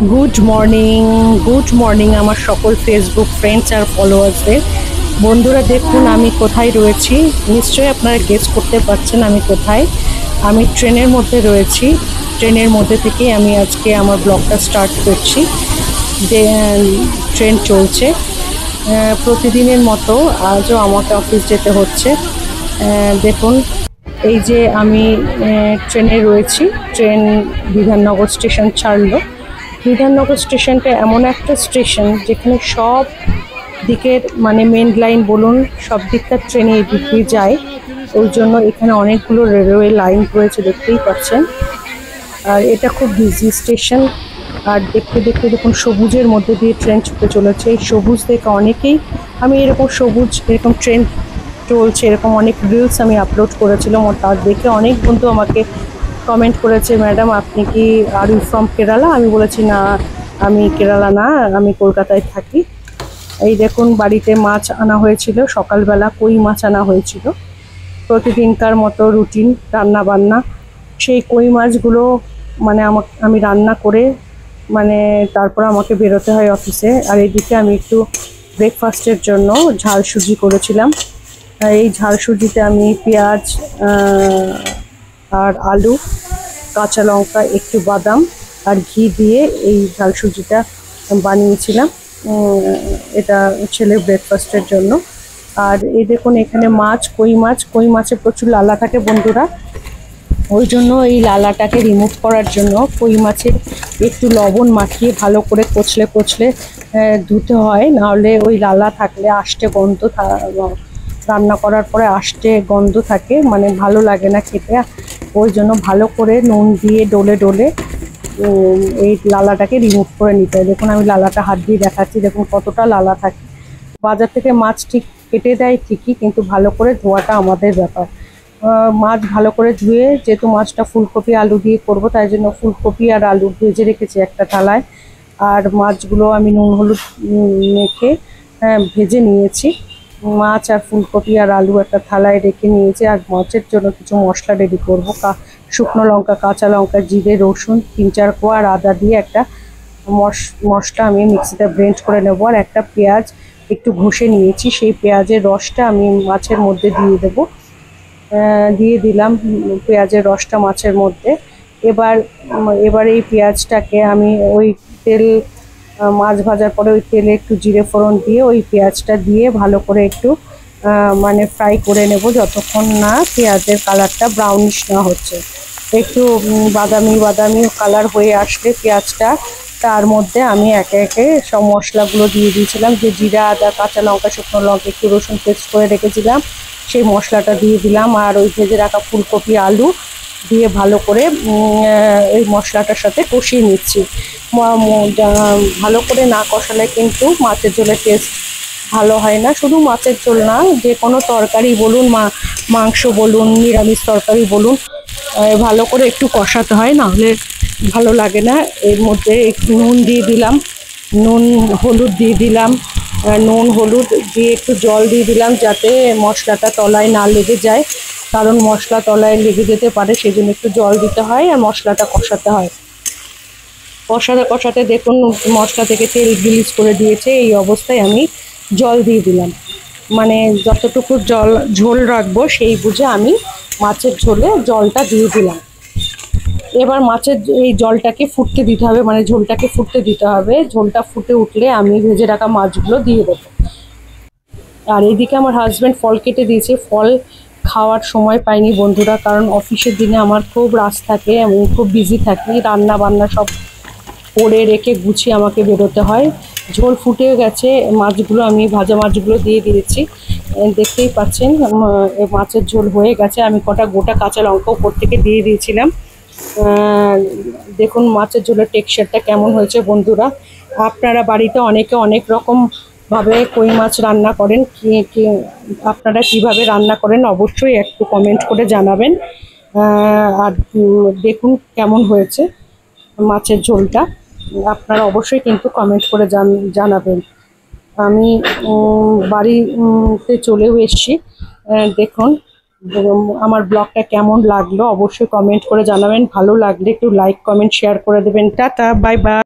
Good morning আমার সকল Facebook friends আর ফলোয়ার্সদের। বন্ধুরা দেখুন আমি কোথায় রয়েছি, নিশ্চয়ই আপনারা গেস করতে পারছেন আমি কোথায়। আমি ট্রেনের মধ্যে রয়েছি, ট্রেনের মধ্যে থেকে আমি আজকে আমার ব্লগটা স্টার্ট করছি। যে ট্রেন চলছে প্রতিদিনের মতো, আজও আমাকে অফিস যেতে হচ্ছে। দেখুন এই যে আমি ট্রেনে রয়েছি, ট্রেন বিধাননগর স্টেশন ছাড়লো। বিধাননগর স্টেশনটা এমন একটা স্টেশন যেখানে সব দিকের মানে মেন লাইন বলুন সব দিককার ট্রেনে এদিক দিয়ে যায়, ওই জন্য এখানে অনেকগুলো রেলওয়ে লাইন রয়েছে দেখতেই পাচ্ছেন। আর এটা খুব বিজি স্টেশন। আর দেখতে দেখতে দেখুন সবুজের মধ্যে দিয়ে ট্রেন ছুটে চলেছে। এই সবুজ দেখে অনেকেই, আমি এরকম সবুজ এরকম ট্রেন চলছে এরকম অনেক রিলস আমি আপলোড করেছিলাম, আর তার দেখে অনেক বন্ধু আমাকে কমেন্ট করেছে, ম্যাডাম আপনি কি আর ইউ ফ্রম কেরালা? আমি বলেছি না, আমি কেরালা না, আমি কলকাতায় থাকি। এই দেখুন বাড়িতে মাছ আনা হয়েছিল, সকালবেলা কই মাছ আনা হয়েছিল, প্রতিদিনকার মতো রুটিন রান্না বান্না। সেই কই মাছগুলো মানে আমি রান্না করে মানে তারপর আমাকে বেরোতে হয় অফিসে। আর এইদিকে আমি একটু ব্রেকফাস্টের জন্য ঝাল সুজি করেছিলাম। এই ঝাল সুজিতে আমি পেঁয়াজ আর আলু, কাঁচা লঙ্কা, একটু বাদাম আর ঘি দিয়ে এই ঝাল সুজিটা বানিয়েছিলাম, এটা ছেলের ব্রেকফাস্টের জন্য। আর এই দেখুন এখানে মাছ, কই মাছে প্রচুর লালা থাকে বন্ধুরা, ওই জন্য এই লালাটাকে রিমুভ করার জন্য কই মাছে একটু লবণ মাখিয়ে ভালো করে কচলে ধুতে হয়, নাহলে ওই লালা থাকলে আষ্টে গন্ধ, রান্না করার পরে আষ্টে গন্ধ থাকে, মানে ভালো লাগে না খেতে। ওই জন্য ভালো করে নুন দিয়ে ডলে এই লালাটাকে রিমুভ করে নিতে হয়। দেখুন আমি লালাটা হাত দিয়ে দেখাচ্ছি, দেখুন কতটা লালা থাকে। বাজার থেকে মাছ ঠিক কেটে দেয় ঠিকই, কিন্তু ভালো করে ধোয়াটা আমাদের ব্যাপার। মাছ ভালো করে ধুয়ে, যেহেতু মাছটা ফুলকপি আলু দিয়ে করব তাই জন্য ফুলকপি আর আলু ভেজে রেখেছি একটা থালায়। আর মাছগুলো আমি নুন হলুদ মেখে ভেজে নিয়েছি। মাছ আর ফুলকপি আর আলু একটা থালায় রেখে নিয়েছি। আর মাছের জন্য কিছু মশলা রেডি করবো, শুকনো লঙ্কা, কাঁচা লঙ্কা, জিরে, রসুন 3-4 কোয়া আর আদা দিয়ে একটা মশলা আমি মিক্সিতে ব্লেন্ড করে নেব। আর একটা পেঁয়াজ একটু ঘষে নিয়েছি, সেই পেঁয়াজের রসটা আমি মাছের মধ্যে দিয়ে দেবো। দিয়ে দিলাম পেঁয়াজের রসটা মাছের মধ্যে। এবার এই পেঁয়াজটাকে আমি ওই তেল, মাছ ভাজার পরে ওই তেলে একটু জিরে ফোড়ন দিয়ে ওই পেঁয়াজটা দিয়ে ভালো করে একটু মানে ফ্রাই করে নেব, যতক্ষণ না পেঁয়াজের কালারটা ব্রাউনিশ না হচ্ছে। একটু বাদামি কালার হয়ে আসলে পেঁয়াজটা, তার মধ্যে আমি একে একে সব মশলাগুলো দিয়ে দিয়েছিলাম, যে জিরা, আদা, কাঁচা লঙ্কা, শুকনো লঙ্কা, একটু রসুন পেস্ট করে রেখেছিলাম সেই মশলাটা দিয়ে দিলাম। আর ওই ভেজে রাখা ফুলকপি আলু দিয়ে ভালো করে এই মশলাটার সাথে কষিয়ে নিচ্ছি। ভালো করে না কষালে কিন্তু মাছের ঝোলের টেস্ট ভালো হয় না। শুধু মাছের ঝোল না, যে কোনো তরকারি বলুন, মাংস বলুন, নিরামিষ তরকারি বলুন, ভালো করে একটু কষাতে হয়, নাহলে ভালো লাগে না। এর মধ্যে একটু নুন দিয়ে দিলাম, নুন হলুদ দিয়ে দিলাম, নুন হলুদ দিয়ে একটু জল দিয়ে দিলাম, যাতে মশলাটা তলায় না লেগে যায়, কারণ মশলা তলায় লেগে যেতে পারে, সেই জন্য একটু জল দিতে হয় আর মশলাটা কষাতে হয়। কষাতে দেখুন মশলা থেকে তেল রিলিজ করে দিয়েছে, এই অবস্থায় আমি জল দিয়ে দিলাম। মানে যতটুকু ঝোল রাখবো সেই বুঝে আমি মাছের ঝোলে জলটা দিয়ে দিলাম। এবার মাছের এই জলটাকে ফুটতে দিতে হবে, মানে ঝোলটাকে ফুটতে দিতে হবে। ঝোলটা ফুটে উঠলে আমি ভেজে রাখা মাছগুলো দিয়ে দেবো। আর এইদিকে আমার হাজব্যান্ড ফল কেটে দিয়েছে। ফল খাওয়ার সময় পাইনি বন্ধুরা, কারণ অফিসের দিনে আমার খুব রাশ থাকে, আমি খুব বিজি থাকি, রান্না বান্না সব করে রেখে গুছিয়ে আমাকে বেরোতে হয়। ঝোল ফুটে গেছে, মাছগুলো আমি ভাজা মাছগুলো দিয়ে দিয়েছি, দেখতেই পাচ্ছেন মাছের ঝোল হয়ে গেছে। আমি কটা গোটা কাঁচা লঙ্কা উপর থেকে দিয়ে দিয়েছিলাম। দেখুন মাছের ঝোলের টেক্সচারটা কেমন হয়েছে বন্ধুরা। আপনারা বাড়িতে অনেকে অনেক রকম ভাবে কই মাছ রান্না করেন, আপনারা কিভাবে রান্না করেন অবশ্যই একটু কমেন্ট করে জানাবেন। আর দেখুন কেমন হয়েছে মাছের ঝোলটা, আপনারা অবশ্যই কিন্তু কমেন্ট করে জানাবেন। আমি বাড়িতে চলেও এসেছি। দেখুন আমার ব্লগটা কেমন লাগলো অবশ্যই কমেন্ট করে জানাবেন। ভালো লাগলে একটু লাইক, কমেন্ট, শেয়ার করে দেবেন। Tata, bye bye.